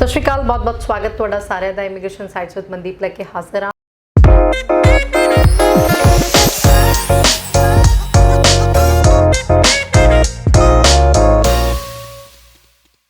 सत श्री अकाल, बहुत बहुत स्वागत तुहाडा सारिਆਂ ਦਾ इमीग्रेशन साइट्स विद मनदीप लैके हाजिर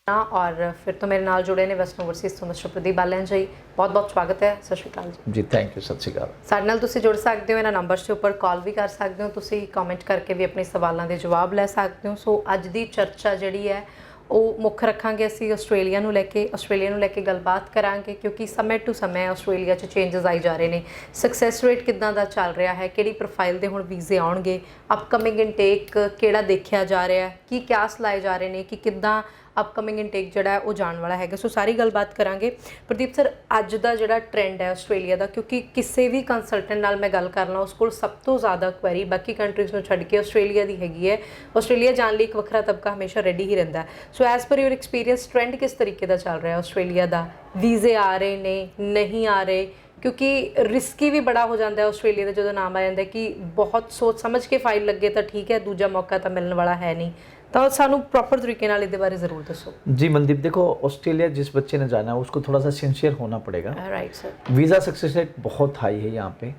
हाँ। और फिर तो मेरे नाल जुड़े ने वैष्णो ओवरसीज़ तो मिस्टर प्रदीप बालियान जी, बहुत बहुत स्वागत है। सत श्री अकाल जी। Thank you. सत श्री अकाल। साडे नाल तुसीं जुड़ सकते हो, इन्हां नंबर्स के उपर कॉल भी कर सकते हो, तुसीं कमेंट करके भी अपने सवालों के जवाब लै सकते हो। सो अज की चर्चा जिहड़ी है ਉਹ ਮੁੱਖ ਰੱਖਾਂਗੇ ਅਸੀਂ ਆਸਟ੍ਰੇਲੀਆ ਨੂੰ ਲੈ ਕੇ ਗੱਲਬਾਤ ਕਰਾਂਗੇ, ਕਿਉਂਕਿ ਸਮੇਂ ਟੂ ਸਮੇਂ ਆਸਟ੍ਰੇਲੀਆ 'ਚ ਚੇਂਜਸ ਆਈ ਜਾ ਰਹੇ ਨੇ। ਸਕਸੈਸ ਰੇਟ ਕਿੱਦਾਂ ਦਾ ਚੱਲ ਰਿਹਾ ਹੈ, ਕਿਹੜੀ ਪ੍ਰੋਫਾਈਲ ਦੇ ਹੁਣ ਵੀਜ਼ੇ ਆਉਣਗੇ, ਅਪਕਮਿੰਗ ਇਨਟੇਕ ਕਿਹੜਾ ਦੇਖਿਆ ਜਾ ਰਿਹਾ ਹੈ, ਕੀ ਕਿਆਸ ਲਾਏ ਜਾ ਰਹੇ ਨੇ ਕਿ ਕਿੱਦਾਂ ਅਪਕਮਿੰਗ ਇਨਟੇਕ ਜਿਹੜਾ ਉਹ ਜਾਣ ਵਾਲਾ ਹੈਗਾ। ਸੋ ਸਾਰੀ ਗੱਲਬਾਤ ਕਰਾਂਗੇ। ਪ੍ਰਦੀਪ ਸਰ, ਅੱਜ ਦਾ ਜਿਹੜਾ ਟ੍ਰੈਂਡ ਹੈ ਆਸਟ੍ਰੇਲੀਆ ਦਾ, ਕਿਉਂਕਿ ਕਿਸੇ ਵੀ ਕੰਸਲਟੈਂਟ ਨਾਲ ਮੈਂ ਗੱਲ ਕਰ ਲਾਂ ਉਸ ਕੋਲ ਸਭ ਤੋਂ ਜ਼ਿਆਦਾ ਕੁਐਰੀ ਬਾਕੀ ਕੰਟਰੀਜ਼ ਨੂੰ ਛੱਡ ਕੇ ਆਸਟ੍ਰੇਲੀਆ ਦੀ ਹੈਗੀ ਹੈ। ਆਸਟ੍ਰੇਲੀਆ ਜਾਣ ਲਈ ਇੱਕ ਵੱਖਰਾ ਤਬਕਾ ਹਮੇਸ਼ਾ ਰੈਡੀ ਹੀ ਰਹਿੰਦਾ। So as per your experience trend ਕਿਸ ਤਰੀਕੇ ਦਾ ਚੱਲ ਰਿਹਾ ਆਸਟ੍ਰੇਲੀਆ ਦਾ? ਵੀਜ਼ੇ ਆ ਰਹੇ ਨੇ, ਨਹੀਂ ਆ ਰਹੇ? ਕਿਉਂਕਿ ਰਿਸਕੀ ਵੀ ਬੜਾ ਹੋ ਜਾਂਦਾ ਹੈ ਆਸਟ੍ਰੇਲੀਆ ਦਾ ਜਦੋਂ ਨਾਮ ਆ ਜਾਂਦਾ ਕਿ ਬਹੁਤ ਸੋਚ ਸਮਝ ਕੇ ਫਾਈਲ ਲੱਗੇ ਤਾਂ ਠੀਕ ਹੈ, ਦੂਜਾ ਮੌਕਾ ਤਾਂ ਮਿਲਣ ਵਾਲਾ ਹੈ नहीं। तो सानू प्रॉपर तरीके नाल इहदे बारे जरूर दसो। जी मनदीप, देखो ऑस्ट्रेलिया जिस बच्चे ने जाना है उसको थोड़ा सा सिंसियर होना पड़ेगा। Right sir. Visa success rate बहुत हाई है यहाँ पे,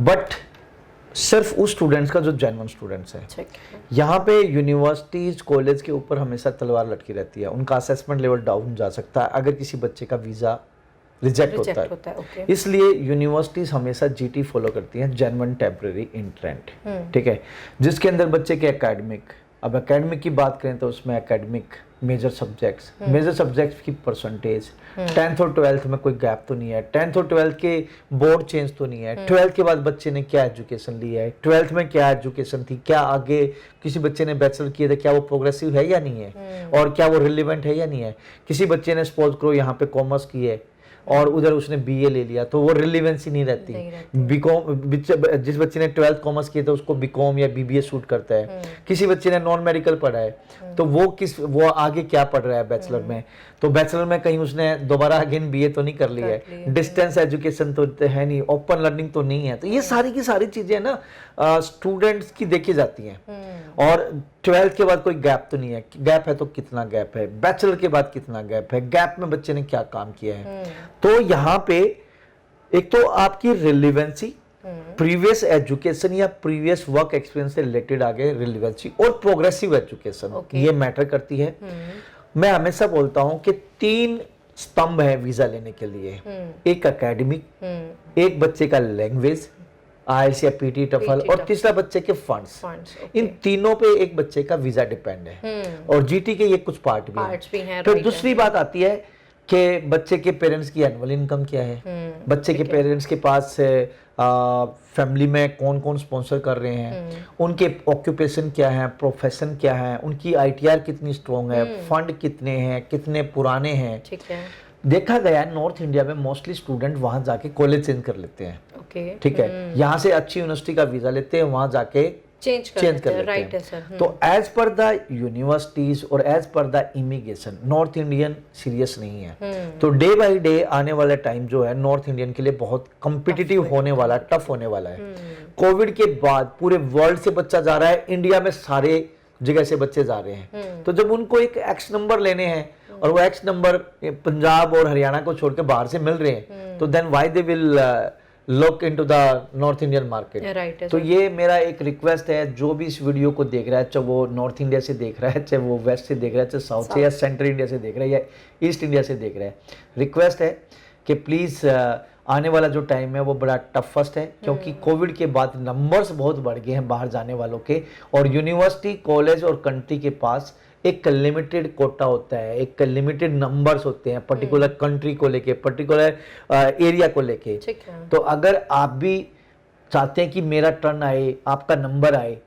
बट सिर्फ उस स्टूडेंट्स का जो जेन्युइन स्टूडेंट्स है। यहाँ पे यूनिवर्सिटीज कॉलेज के ऊपर हमेशा तलवार लटकी रहती है, उनका असेसमेंट लेवल डाउन जा सकता है अगर किसी बच्चे का वीज़ा रिजेक्ट होता है। Okay. इसलिए यूनिवर्सिटीज हमेशा जीटी फॉलो करती हैं, जेन्युइन टेम्परेरी इंट्रेंट। ठीक है, जिसके अंदर बच्चे के एकेडमिक, अब एकेडमिक की बात करें तो उसमें एकेडमिक मेजर सब्जेक्ट्स की परसेंटेज 10th और 12th में कोई गैप तो नहीं है, 10th और 12th के बोर्ड चेंज तो नहीं है, 12th के बाद बच्चे ने क्या एजुकेशन ली है, 12th में क्या एजुकेशन थी, क्या आगे किसी बच्चे ने बैचलर किया था, क्या वो प्रोग्रेसिव है या नहीं है, और क्या वो रिलेवेंट है या नहीं है। किसी बच्चे ने सपोज करो यहाँ पे कॉमर्स की है और उधर उसने बीए ले लिया तो वो रिलेवेंसी नहीं रहती। बीकॉम, जिस बच्चे ने 12th कॉमर्स किया था उसको बीकॉम या बीबीए सूट करता है। किसी बच्चे ने नॉन मेडिकल पढ़ा है तो वो आगे क्या पढ़ रहा है बैचलर में, तो बैचलर में कहीं उसने दोबारा अगेन बीए तो नहीं कर लिया है, डिस्टेंस एजुकेशन तो है नहीं, ओपन लर्निंग तो नहीं है। तो ये सारी की सारी चीजें ना स्टूडेंट्स की देखी जाती हैं। और 12th के बाद कोई गैप तो नहीं है, गैप है तो कितना गैप है, बैचलर के बाद कितना गैप है, गैप में बच्चे ने क्या काम किया है। तो यहाँ पे एक तो आपकी रिलेवेंसी, प्रीवियस एजुकेशन या प्रीवियस वर्क एक्सपीरियंस से रिलेटेड आगे रिलेवेंसी, और प्रोग्रेसिव एजुकेशन ये मैटर करती है। मैं हमेशा बोलता हूं कि 3 स्तंभ है वीजा लेने के लिए, एक एकेडमिक, एक बच्चे का लैंग्वेज आईएलटीएस या पीटी टफल, और तीसरा बच्चे के फंड्स। इन तीनों पे एक बच्चे का वीजा डिपेंड है, और जीटी के ये कुछ पार्ट भी हैं। फिर दूसरी बात आती है कि बच्चे के पेरेंट्स की एनुअल इनकम क्या है, बच्चे के पेरेंट्स के पास फैमिली में कौन कौन स्पॉन्सर कर रहे हैं, उनके ऑक्यूपेशन क्या है, प्रोफेशन क्या है, उनकी आईटीआर कितनी स्ट्रॉन्ग है, फंड कितने हैं, कितने पुराने हैं। ठीक है, देखा गया है नॉर्थ इंडिया में मोस्टली स्टूडेंट वहां जाके कॉलेज चेंज कर लेते हैं। ठीक है, यहाँ से अच्छी यूनिवर्सिटी का वीजा लेते हैं, वहां जाके चेंज कर लेते हैं। राइट है सर। तो एज पर द यूनिवर्सिटीज और as per the immigration north Indian serious नहीं है। तो डे बाय डे आने वाला टाइम जो है नॉर्थ इंडियन के लिए बहुत कॉम्पिटिटिव होने वाला, टफ होने वाला है। कोविड के बाद पूरे वर्ल्ड से बच्चा जा रहा है, इंडिया में सारे जगह से बच्चे जा रहे हैं। तो जब उनको एक एक्स नंबर लेने हैं और वो एक्स नंबर पंजाब और हरियाणा को छोड़ के बाहर से मिल रहे हैं, तो then why they will look into the north Indian market. तो ये मेरा एक रिक्वेस्ट है, जो भी इस वीडियो को देख रहा है, चाहे वो नॉर्थ इंडिया से देख रहा है, चाहे वो वेस्ट से देख रहा है, चाहे साउथ से या सेंट्रल इंडिया से देख रहा है या ईस्ट इंडिया से देख रहा है, रिक्वेस्ट है कि प्लीज़ आने वाला जो टाइम है वो बड़ा टफेस्ट है, क्योंकि कोविड के बाद नंबर्स बहुत बढ़ गए हैं बाहर जाने वालों के, और यूनिवर्सिटी, कॉलेज और कंट्री के पास एक लिमिटेड कोटा होता है, एक लिमिटेड नंबर्स होते हैं पर्टिकुलर कंट्री को लेके, पर्टिकुलर एरिया को लेके। तो अगर आप भी चाहते हैं कि मेरा टर्न आए, आपका नंबर आए,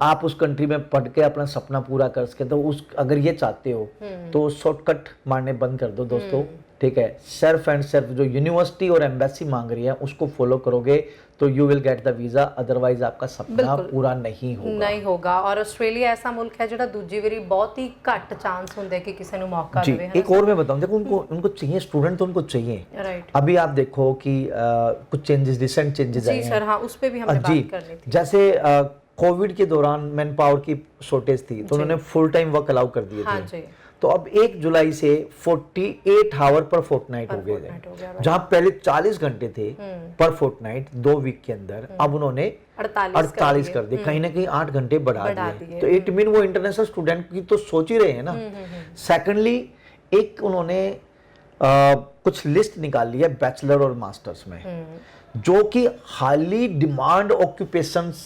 आप उस कंट्री में पढ़ के अपना सपना पूरा कर सके, तो उस अगर ये चाहते हो तो शॉर्टकट मारने बंद कर दो दोस्तों। ठीक है, सिर्फ एंड सिर्फ जो यूनिवर्सिटी और एम्बेसी मांग रही है उसको फॉलो करोगे तो you will get the visa, otherwise आपका सपना पूरा नहीं होगा। और ऑस्ट्रेलिया ऐसा मुल्क है जो दूजी बारी बहुत ही घट चांस होंगे कि किसी को मौका देवे। एक और मैं बताऊं, देखो उनको चाहिए, स्टूडेंट तो उनको चाहिए। राइट। अभी आप देखो कि कुछ चेंजेस, रिसेंट चेंजेस आए हैं। जी सर, हाँ, उस पे भी हमने बात करनी थी। जैसे कोविड के दौरान मैन पावर की शॉर्टेज थी, तो उन्होंने फुल टाइम वर्क अलाउ कर दिए थे। तो अब 1 जुलाई से 48 आवर पर फोर्टनाइट हो गए हैं, जहां पहले 40 घंटे थे पर फोर्टनाइट 2 वीक के अंदर, अब उन्होंने 48 कर दिए, कहीं ना कहीं 8 घंटे बढ़ा दिए। तो इट मीन वो इंटरनेशनल स्टूडेंट की तो सोच ही रहे हैं ना। सेकेंडली एक उन्होंने कुछ लिस्ट निकाली है बैचलर और मास्टर्स में, जो कि हाईली डिमांड ऑक्यूपेशंस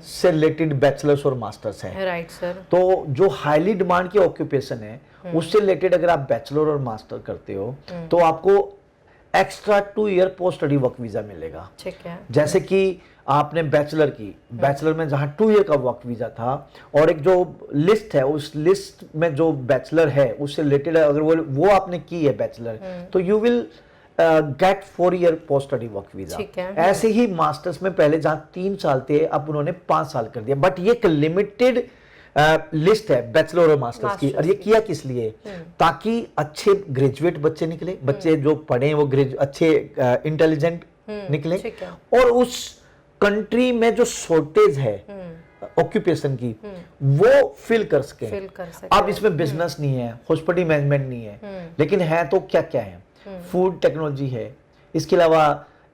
से रिलेटेड बैचलर्स और मास्टर्स हैं। Right sir. तो जो हाईली डिमांड की ऑक्यूपेशन है उससे रिलेटेड अगर आप बैचलर और मास्टर करते हो तो आपको extra 2 year post study work visa मिलेगा। ठीक है। जैसे कि आपने बैचलर की, बैचलर में जहां 2 ईयर का वर्क वीजा था, और एक जो लिस्ट है उस लिस्ट में जो बैचलर है उससे रिलेटेड अगर वो आपने की है बैचलर, तो you will get 4 year post study work visa. ऐसे ही मास्टर्स में पहले जहां 3 साल थे अब उन्होंने 5 साल कर दिया, बट ये एक लिमिटेड लिस्ट है बैचलर और मास्टर्स की। और ये किया किस लिए? ताकि अच्छे ग्रेजुएट बच्चे निकले, बच्चे जो पढ़े वो अच्छे इंटेलिजेंट निकले, और उस कंट्री में जो शॉर्टेज है ऑक्यूपेशन की वो फिल कर सके। अब इसमें बिजनेस नहीं है, हॉस्पिटल मैनेजमेंट नहीं है, लेकिन है तो क्या क्या है? फूड टेक्नोलॉजी है, इसके अलावा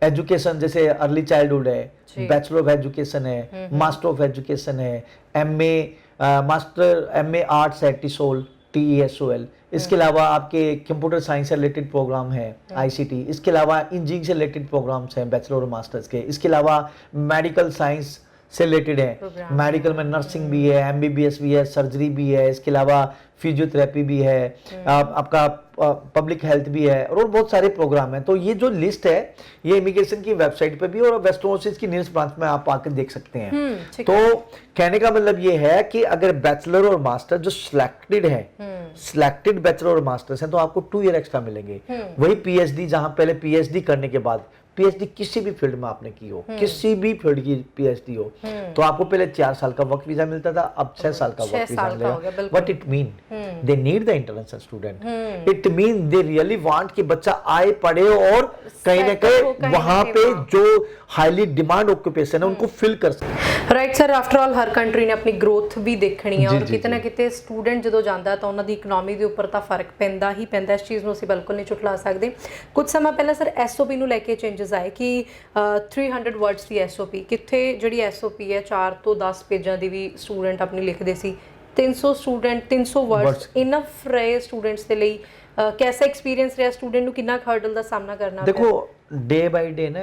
एजुकेशन जैसे अर्ली चाइल्डहुड है, बैचलर ऑफ एजुकेशन है, मास्टर ऑफ एजुकेशन है, एमए आर्ट्स है, TESOL। इसके अलावा आपके कंप्यूटर साइंस से रिलेटेड प्रोग्राम है, ICT। इसके अलावा इंजीनियरिंग से रिलेटेड प्रोग्राम्स हैं बैचलर और मास्टर्स के। इसके अलावा मेडिकल साइंस से रिलेटेड है, मेडिकल में नर्सिंग भी है, MBBS भी है, सर्जरी भी है, इसके अलावा फिजियोथेरेपी भी है, आपका पब्लिक हेल्थ भी है, और बहुत सारे प्रोग्राम हैं। तो ये जो लिस्ट है ये इमिग्रेशन की वेबसाइट पे भी और वेस्टर्न ओवरसीज की न्यूज़ ब्रांच में आप आकर देख सकते हैं। तो कहने का मतलब ये है कि अगर बैचलर और मास्टर जो सिलेक्टेड है, सिलेक्टेड बैचलर और मास्टर्स हैं, तो आपको 2 ईयर एक्स्ट्रा मिलेंगे। वही PhD, जहां पहले PhD करने के बाद PhD किसी भी फील्ड में आपने की हो, किसी भी फील्ड की PhD हो, तो आपको पहले 4 साल का वर्क वीजा मिलता था, अब 6 साल का वर्क वीजा मिलेगा। What it mean? They need the international student. It mean they really want कि बच्चा आए, पढ़े और कहीं ना कहीं वहां पे जो हाईली डिमांड ऑक्यूपेशन है उनको फिल कर सके। राइट सर, आफ्टर ऑल हर कंट्री ने अपनी ग्रोथ भी देखਣੀ ਹੈ, ਔਰ ਕਿਤੇ ਨਾ ਕਿਤੇ ਸਟੂਡੈਂਟ ਜਦੋਂ ਜਾਂਦਾ ਤਾਂ ਉਹਨਾਂ ਦੀ ਇਕਨੋਮੀ ਦੇ ਉੱਪਰ ਤਾਂ ਫਰਕ ਪੈਂਦਾ ਹੀ ਪੈਂਦਾ। ਇਸ ਚੀਜ਼ ਨੂੰ ਅਸੀਂ ਬਿਲਕੁਲ ਨਹੀਂ ਝੁਠਲਾ ਸਕਦੇ। ਕੁਝ ਸਮਾਂ ਪਹਿਲਾਂ ਸਰ SOP ਨੂੰ ਲੈ ਕੇ ਚੇਂਜਸ ਆਏ ਕਿ 300 ਵਰਡਸ ਦੀ SOP, ਕਿੱਥੇ ਜਿਹੜੀ SOP ਹੈ 4 ਤੋਂ 10 ਪੇਜਾਂ ਦੀ ਵੀ ਸਟੂਡੈਂਟ ਆਪਣੀ ਲਿਖਦੇ ਸੀ, 300 ਵਰਡਸ ਇਨਫ ਰਹੇ ਸਟੂਡੈਂਟਸ ਦੇ ਲਈ। कैसा एक्सपीरियंस रहा स्टूडेंट ਨੂੰ, ਕਿੰਨਾ ਹਰਡਲ ਦਾ ਸਾਹਮਣਾ ਕਰਨਾ ਪਿਆ? देखो डे बाय डे ना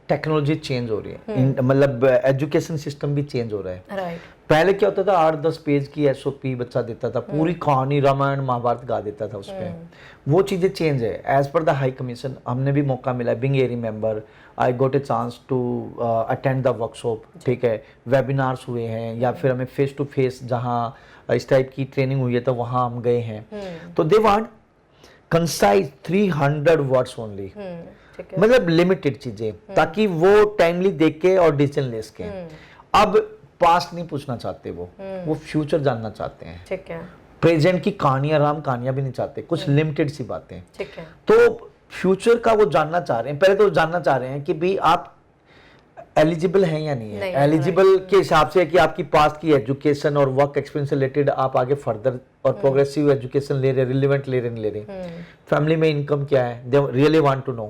टेक्नोलॉजी चेंज हो रही है, मतलब एजुकेशन सिस्टम भी चेंज हो रहा है। राइट। पहले क्या होता था 8-10 पेज की SOP बच्चा देता था, पूरी कहानी रामायण महाभारत गा देता था उसमें। वो चीज़ें चेंज है as per the high commission. हमने भी मौका मिला, being ERI member, I got a chance to attend the workshop, ठीक है, वेबिनार्स हुए हैं, या फिर हमें फेस टू फेस जहाँ इस टाइप की ट्रेनिंग हुई है तो वहाँ हम गए हैं। तो they want concise 300 words only, मतलब लिमिटेड चीजें, ताकि वो टाइमली देख के और डिसीजन ले सके। अब पास्ट नहीं पूछना चाहते, वो फ्यूचर जानना चाहते हैं। ठीक है। प्रेजेंट की कहानियां, राम कहानियां भी नहीं चाहते, कुछ लिमिटेड सी बातें। ठीक है। तो फ्यूचर का वो जानना चाह रहे हैं। पहले तो जानना चाह रहे हैं कि भाई आप एलिजिबल हैं या नहीं है। एलिजिबल के हिसाब से है कि आपकी पास्ट की एजुकेशन और वर्क एक्सपीरियंस से रिलेटेड आप आगे फर्दर और प्रोग्रेसिव एजुकेशन ले रहे, रिलेवेंट ले रहे नहीं ले रहे। फैमिली में इनकम क्या है, they really want to know.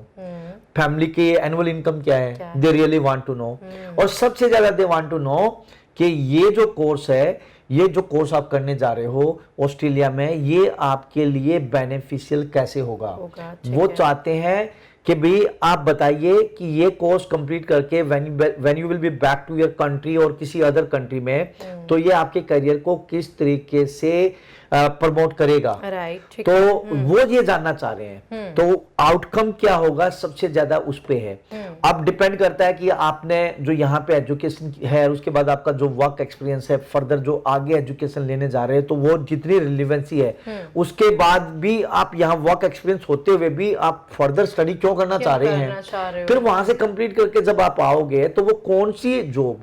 Family की एनुअल इनकम क्या है, they really want to know. और सबसे ज्यादा दे वांट टू नो कि ये जो कोर्स है, ये जो कोर्स आप करने जा रहे हो ऑस्ट्रेलिया में, ये आपके लिए बेनिफिशियल कैसे होगा। वो चाहते हैं कि भाई आप बताइए कि ये कोर्स कंप्लीट करके when you will be back to your country और किसी अदर कंट्री में, तो ये आपके करियर को किस तरीके से प्रमोट करेगा। राइट। तो वो ये जानना चाह रहे हैं। तो आउटकम क्या होगा सबसे ज्यादा उस पे है। अब डिपेंड करता है कि आपने जो यहाँ पे एजुकेशन है, उसके बाद आपका जो वर्क एक्सपीरियंस है, फर्दर जो आगे एजुकेशन लेने जा रहे हैं, तो वो जितनी रिलेवेंसी है, उसके बाद भी आप यहाँ वर्क एक्सपीरियंस होते हुए भी आप फर्दर स्टडी क्यों करना चाह रहे हैं। फिर वहां से कंप्लीट करके जब आप आओगे तो वो कौन सी जॉब,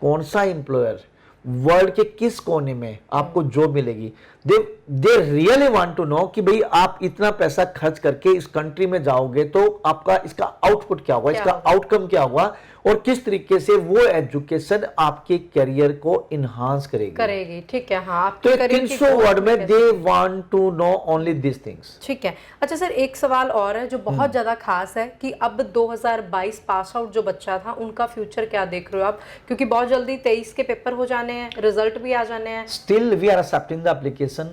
कौन सा एम्प्लॉयर, वर्ल्ड के किस कोने में आपको जॉब मिलेगी। They really want to know कि भाई आप इतना पैसा खर्च करके इस कंट्री में जाओगे तो आपका इसका आउटपुट क्या होगा, इसका आउटकम क्या होगा। और किस तरीके से वो एजुकेशन आपके करियर को इनहांस करेगी। ठीक है। हाँ, तो आपके 300 वर्ड में they want to know only this things. ठीक है। अच्छा सर, एक सवाल और है जो बहुत ज्यादा खास है कि अब 2022 पास आउट जो बच्चा था उनका फ्यूचर क्या देख रहे हो आप, क्योंकि बहुत जल्दी 23 के पेपर हो जाने हैं, रिजल्ट भी आ जाने हैं। Still we are accepting the application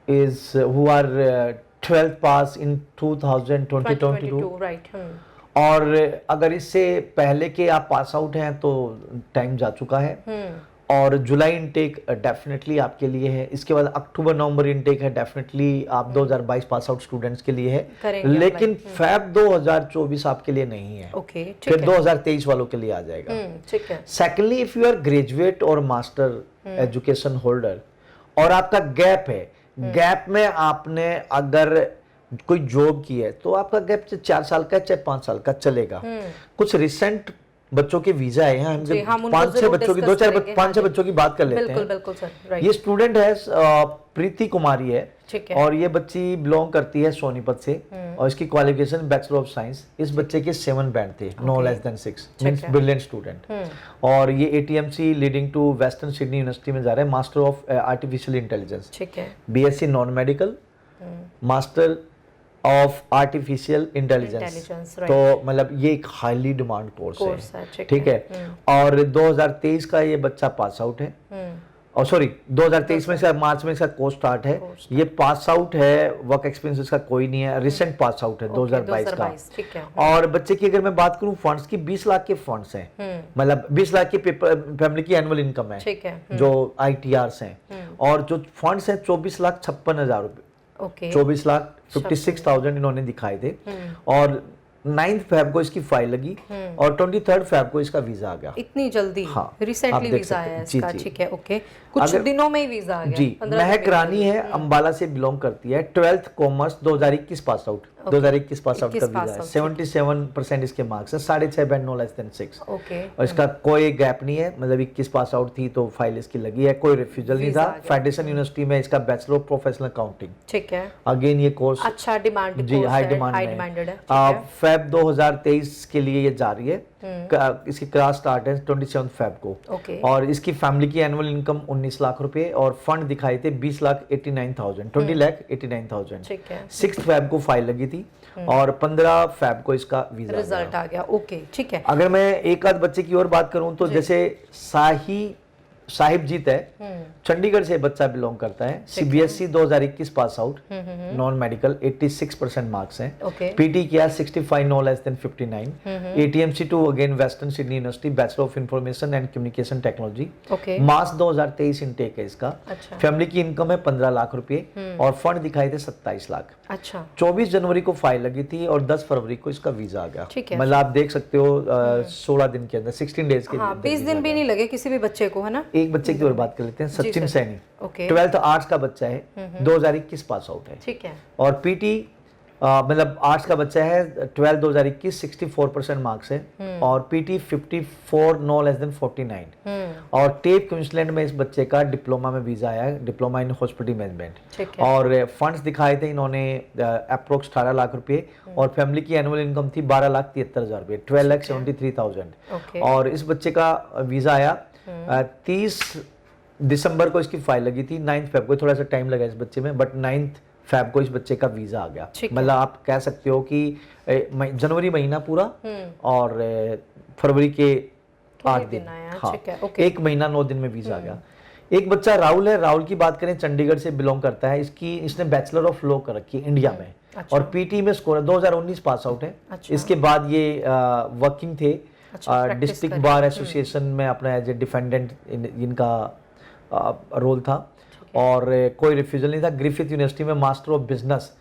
who are 12th pass in 2022 right. और अगर इससे पहले के आप पास आउट हैं तो टाइम जा चुका है। और जुलाई इनटेक डेफिनेटली आपके लिए है, इसके बाद अक्टूबर नवंबर इनटेक है डेफिनेटली आप 2022 पास आउट स्टूडेंट्स के लिए है, लेकिन फेब 2024 आपके लिए नहीं है। ओके, फिर 2023 वालों के लिए आ जाएगा। ठीक है। Secondly, if you are graduate और मास्टर एजुकेशन होल्डर और आपका गैप है, गैप में आपने अगर कोई जॉब की है तो आपका गैप 4 साल का चाहे 5 साल का चलेगा। कुछ रिसेंट बच्चों के वीजा है, हम जब 5-6 बच्चों की 5-6 बच्चों की बात कर लेते हैं। बिल्कुल सर, राइट। ये स्टूडेंट है प्रीति कुमारी है, ठीक है। और ये बच्ची बिलोंग करती है सोनीपत से और इसकी क्वालिफिकेशन बैचलर ऑफ साइंस। इस बच्चे के 7 बैंड थे, no less than 6, means brilliant student. और ये ATMC leading to Western Sydney University में जा रहा है, मास्टर ऑफ आर्टिफिशियल इंटेलिजेंस। ठीक है। BSc non medical, master of artificial intelligence. तो मतलब ये एक हाईली डिमांड कोर्स है, ठीक है। और 2023 का ये बच्चा पास आउट है, और सॉरी 2023 में इसका मार्च में इसका कोर्स स्टार्ट है। ये पास आउट है, वर्क एक्सपीरियंस इसका कोई नहीं है, रिसेंट पास आउट है 2022 का। ठीक है। और बच्चे की अगर मैं बात करूं फंड्स की, 20 लाख के फंड्स हैं, मतलब 20 लाख की फैमिली की एनुअल इनकम है, ठीक है, जो ITRs हैं। और जो फंड्स हैं 24,56,000 रुपए, ओके, 24,56,000 इन्होंने दिखाए थे। और 9 फेब को इसकी फाइल लगी और 23 फेब को इसका वीजा आ गया। इतनी जल्दी? हाँ, रिसेंटली वीजा आया है इसका। ठीक है, ओके, कुछ अगर, दिनों में ही वीजा आ गया जी। महक रानी है, अंबाला से बिलोंग करती है, 12th commerce 2021 pass out, 2021 pass out का वीजा है, 77% इसके मार्क्स है, 6.5 band, no less than 6। Okay, और इसका कोई गैप नहीं है, मतलब 21 पास आउट थी तो फाइल इसकी लगी है, कोई रिफ्यूजल नहीं था। फेडरेशन यूनिवर्सिटी में इसका बैचलर ऑफ प्रोफेशनल अकाउंटिंग, ठीक है। अगेन ये कोर्स अच्छा डिमांड, जी, हाई डिमांडेड है। फेब 2023 के लिए ये जारी है, इसकी क्लास स्टार्ट है 27 फेब को। और इसकी फैमिली की एनुअल इनकम 19 लाख रुपए और फंड दिखाए थे 20,89,000, 20,89,000। 6 फेब को फाइल लगी थी और 15 फेब को इसका वीजा रिजल्ट आ गया। ओके, ठीक है। अगर मैं एक आध बच्चे की और बात करूं तो जैसे साहिबजीत है, चंडीगढ़ से बच्चा बिलोंग करता है, CBSE 2021 pass out, non medical, 86% marks हैं। पीटी किया 65, no less than 59। ATMC 2 again western Sydney university, bachelor of information and communication technology. March 2023 intake है इसका। फैमिली की इनकम है 15 लाख रुपए और फंड दिखाए थे 27 लाख। अच्छा, 24 जनवरी को फाइल लगी थी और 10 फरवरी को इसका वीजा आ गया। मतलब आप देख सकते हो 16 दिन के अंदर, 16 डेज के, 20 दिन भी नहीं लगे किसी भी बच्चे को, है ना। एक बच्चे की और बात कर लेते हैं, सचिन सैनी, 12th आर्ट्स का बच्चा है, 2021 पास आउट है, ठीक है। और पीटी मतलब आर्ट्स का बच्चा है, 12 2021, 64% मार्क्स है और पीटी 54, नो लेस देन 49। और टेप क्वींसलैंड में इस बच्चे का डिप्लोमा में वीजा आया है, डिप्लोमा इन हॉस्पिटल मैनेजमेंट। और फंड्स दिखाए थे इन्होंने अप्रोक्स 18 लाख रुपए और फैमिली की एनुअल इनकम थी 12,73,000 रुपए, 12,73,000। और इस बच्चे का वीजा आया 30 दिसंबर को इसकी फाइल लगी थी, 9 फेब को, थोड़ा सा टाइम लगा इस बच्चे में, बट 9 फेब को इस बच्चे का वीजा आ गया। मतलब आप कह सकते हो कि जनवरी महीना पूरा और फरवरी के 8 दिन, हाँ, 1 महीना 9 दिन में वीजा आ गया। एक बच्चा राहुल है, राहुल की बात करें, चंडीगढ़ से बिलोंग करता है, इसने बैचलर ऑफ लॉ कर रखी है इंडिया में। अच्छा। और पीटी में स्कोर है, 2019 पास आउट है। अच्छा। इसके बाद ये वर्किंग थे डिस्ट्रिक्ट बार एसोसिएशन में अपना एज ए डिफेंडेंट इनका रोल था और कोई रिफ्यूजल नहीं था। ग्रिफिथ यूनिवर्सिटी में master of business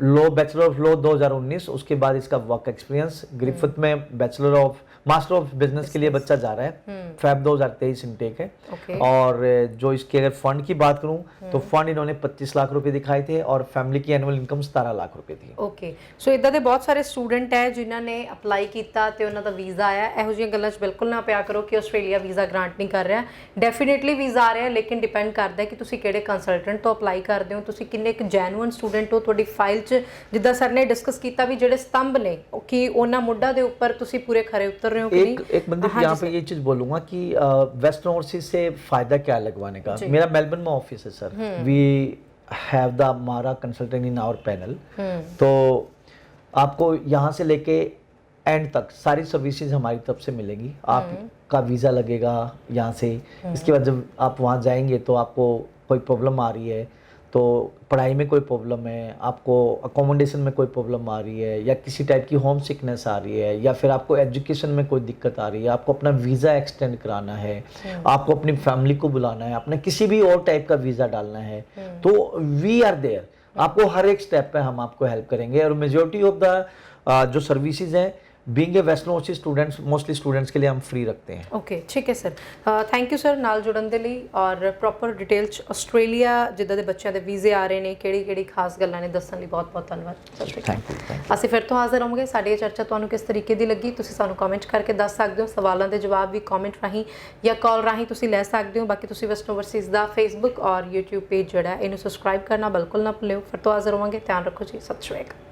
law, bachelor of law 2019, उसके बाद इसका वर्क एक्सपीरियंस। ग्रिफिथ में bachelor of master of business के लिए बच्चा जा रहा है, फेब 2023 इनटेक है। और जो इसके अगर फंड की बात करूं तो फंड इन्होंने 25 लाख रुपए दिखाए थे और फैमिली की एनुअल इनकम 17 लाख रुपए थी। ओके, सो इदां दे बहुत सारे स्टूडेंट है जिन्हां ने अप्लाई कीता ते उन्हां दा वीज़ा आया। ਇਹੋ ਜਿਹੀਆਂ ਗੱਲਾਂ 'ਚ ਬਿਲਕੁਲ ਨਾ ਪਿਆ ਕਰੋ ਕਿ ਆਸਟ੍ਰੇਲੀਆ ਵੀਜ਼ਾ ਗ੍ਰਾਂਟ ਨਹੀਂ ਕਰ ਰਿਹਾ। ਡੈਫੀਨੇਟਲੀ ਵੀਜ਼ਾ ਆ ਰਿਹਾ, ਲੇਕਿਨ ਡਿਪੈਂਡ ਕਰਦਾ ਹੈ ਕਿ ਤੁਸੀਂ ਕਿਹੜੇ ਕੰਸਲਟੈਂਟ ਤੋਂ ਅਪਲਾਈ ਕਰਦੇ ਹੋ, ਤੁਸੀਂ ਕਿੰਨੇ ਇੱਕ ਜੈਨੂਇਨ ਸਟੂਡੈਂਟ ਹੋ, ਤੁਹਾਡੀ ਫਾਈਲ 'ਚ ਜਿੱਦਾਂ ਸਰ ਨੇ ਡਿਸਕਸ ਕੀਤਾ ਵੀ ਜਿਹੜੇ ਸਤੰਭ ਨੇ ਉਹ ਕਿ ਉਹਨਾਂ ਮੁੱਢਾਂ ਦੇ ਉੱਪਰ ਤੁਸੀਂ ਪੂਰੇ ਖਰੇ उतर रहे हो कि नहीं? एक बंदे यहाँ पे ये चीज बोलूंगा कि वेस्टर्न ओवरसीज से फायदा क्या है लगवाने का। मेरा मेलबर्न में ऑफिस है सर, वी हैव द मारा कंसल्टेंट इन आवर पैनल, तो आपको यहाँ से लेके एंड तक सारी सर्विसेज हमारी तरफ से मिलेगी। आपका वीज़ा लगेगा यहाँ से, इसके बाद जब आप वहाँ जाएंगे तो आपको कोई प्रॉब्लम आ रही है तो पढ़ाई में कोई प्रॉब्लम है, आपको अकोमोडेशन में कोई प्रॉब्लम आ रही है या किसी टाइप की होम सिकनेस आ रही है या फिर आपको एजुकेशन में कोई दिक्कत आ रही है, आपको अपना वीज़ा एक्सटेंड कराना है, आपको अपनी फैमिली को बुलाना है, अपने किसी भी और टाइप का वीज़ा डालना है, तो वी आर देयर। आपको हर एक स्टेप पे हम आपको हेल्प करेंगे। और मेजोरिटी ऑफ द जो सर्विसेज हैं being a western overseas students, mostly students के लिए हम फ्री रखते हैं। ओके ठीक है सर, थैंक यू सर नाल जुड़न ਦੇ ਲਈ ਔਰ ਪ੍ਰੋਪਰ ਡਿਟੇਲ ਚ ਆਸਟ੍ਰੇਲੀਆ ਜਿੱਦਾਂ ਦੇ ਬੱਚਿਆਂ ਦੇ ਵੀਜ਼ੇ ਆ ਰਹੇ ਨੇ ਕਿਹੜੀ ਕਿਹੜੀ ਖਾਸ ਗੱਲਾਂ ਨੇ ਦੱਸਣ ਲਈ ਬਹੁਤ ਬਹੁਤ ਧੰਨਵਾਦ ਸਰ। Thank you. ਅਸੀਂ ਫਿਰ ਤੋਂ ਹਾਜ਼ਰ ਹੋਵਾਂਗੇ। ਸਾਡੀ ਇਹ ਚਰਚਾ ਤੁਹਾਨੂੰ ਕਿਸ ਤਰੀਕੇ ਦੀ ਲੱਗੀ ਤੁਸੀਂ ਸਾਨੂੰ ਕਮੈਂਟ ਕਰਕੇ ਦੱਸ ਸਕਦੇ ਹੋ। ਸਵਾਲਾਂ ਦੇ ਜਵਾਬ ਵੀ ਕਮੈਂਟ ਰਾਹੀਂ ਜਾਂ ਕਾਲ ਰਾਹੀਂ ਤੁਸੀਂ ਲੈ ਸਕਦੇ ਹੋ। ਬਾਕੀ ਤੁਸੀਂ ਵੈਸਟਰਨ ਓਵਰਸੀਜ਼ ਦਾ ਫੇਸਬੁੱਕ ਔਰ YouTube ਪੇਜ ਜਿਹੜਾ ਇਹਨੂੰ ਸਬਸਕ੍ਰਾਈਬ ਕਰਨਾ ਬਿਲਕੁਲ ਨਾ ਭੁੱਲਿਓ। ਫਿਰ ਤੋਂ ਹਾਜ਼ਰ ਹੋਵਾਂਗੇ। ਧਿਆਨ ਰੱਖੋ ਜੀ। ਸਤਿ ਸ਼੍ਰੀ ਅਕਾਲ।